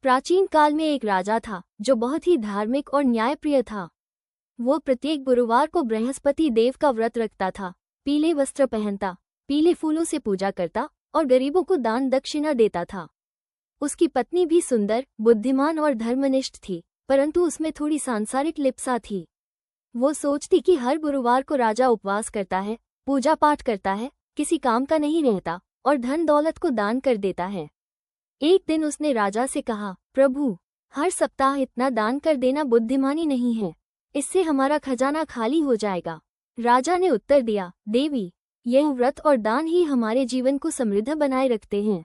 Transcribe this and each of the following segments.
प्राचीन काल में एक राजा था जो बहुत ही धार्मिक और न्यायप्रिय था। वो प्रत्येक गुरुवार को बृहस्पति देव का व्रत रखता था, पीले वस्त्र पहनता, पीले फूलों से पूजा करता और गरीबों को दान दक्षिणा देता था। उसकी पत्नी भी सुंदर, बुद्धिमान और धर्मनिष्ठ थी, परंतु उसमें थोड़ी सांसारिक लिप्सा थी। वो सोचती कि हर गुरुवार को राजा उपवास करता है, पूजा पाठ करता है, किसी काम का नहीं रहता और धन दौलत को दान कर देता है। एक दिन उसने राजा से कहा, प्रभु, हर सप्ताह इतना दान कर देना बुद्धिमानी नहीं है, इससे हमारा खजाना खाली हो जाएगा। राजा ने उत्तर दिया, देवी, यह व्रत और दान ही हमारे जीवन को समृद्ध बनाए रखते हैं।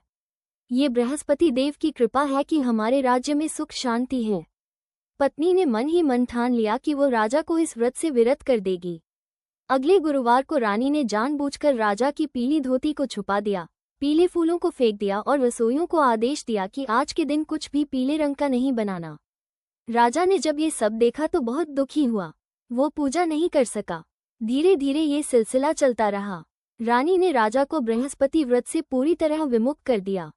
ये बृहस्पति देव की कृपा है कि हमारे राज्य में सुख शांति है। पत्नी ने मन ही मन ठान लिया कि वो राजा को इस व्रत से विरत कर देगी। अगले गुरुवार को रानी ने जानबूझकर राजा की पीली धोती को छुपा दिया, पीले फूलों को फेंक दिया और रसोइयों को आदेश दिया कि आज के दिन कुछ भी पीले रंग का नहीं बनाना। राजा ने जब ये सब देखा तो बहुत दुखी हुआ। वो पूजा नहीं कर सका। धीरे धीरे ये सिलसिला चलता रहा। रानी ने राजा को बृहस्पति व्रत से पूरी तरह विमुख कर दिया।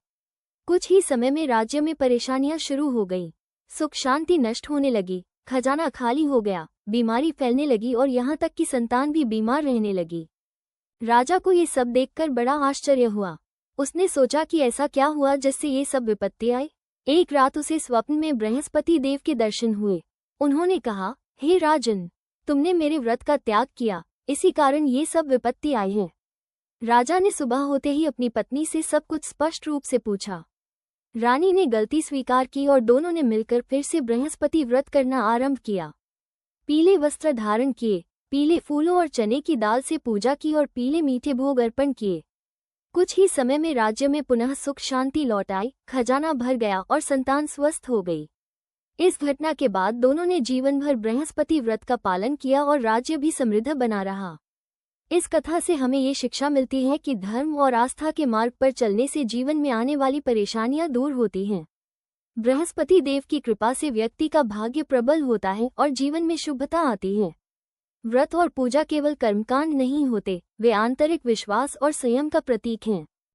कुछ ही समय में राज्य में परेशानियां शुरू हो गई। सुख शांति नष्ट होने लगी, खजाना खाली हो गया, बीमारी फैलने लगी और यहाँ तक कि संतान भी बीमार रहने लगी। राजा को ये सब देखकर बड़ा आश्चर्य हुआ। उसने सोचा कि ऐसा क्या हुआ जिससे ये सब विपत्ति आई। एक रात उसे स्वप्न में बृहस्पति देव के दर्शन हुए। उन्होंने कहा, हे राजन, तुमने मेरे व्रत का त्याग किया, इसी कारण ये सब विपत्ति आई है। राजा ने सुबह होते ही अपनी पत्नी से सब कुछ स्पष्ट रूप से पूछा। रानी ने गलती स्वीकार की और दोनों ने मिलकर फिर से बृहस्पति व्रत करना आरंभ किया। पीले वस्त्र धारण किए, पीले फूलों और चने की दाल से पूजा की और पीले मीठे भोग अर्पण किए। कुछ ही समय में राज्य में पुनः सुख शांति लौट आई, खजाना भर गया और संतान स्वस्थ हो गई। इस घटना के बाद दोनों ने जीवन भर बृहस्पति व्रत का पालन किया और राज्य भी समृद्ध बना रहा। इस कथा से हमें ये शिक्षा मिलती है कि धर्म और आस्था के मार्ग पर चलने से जीवन में आने वाली परेशानियां दूर होती हैं। बृहस्पति देव की कृपा से व्यक्ति का भाग्य प्रबल होता है और जीवन में शुभता आती है। व्रत और पूजा केवल कर्मकांड नहीं होते, वे आंतरिक विश्वास और संयम का प्रतीक हैं।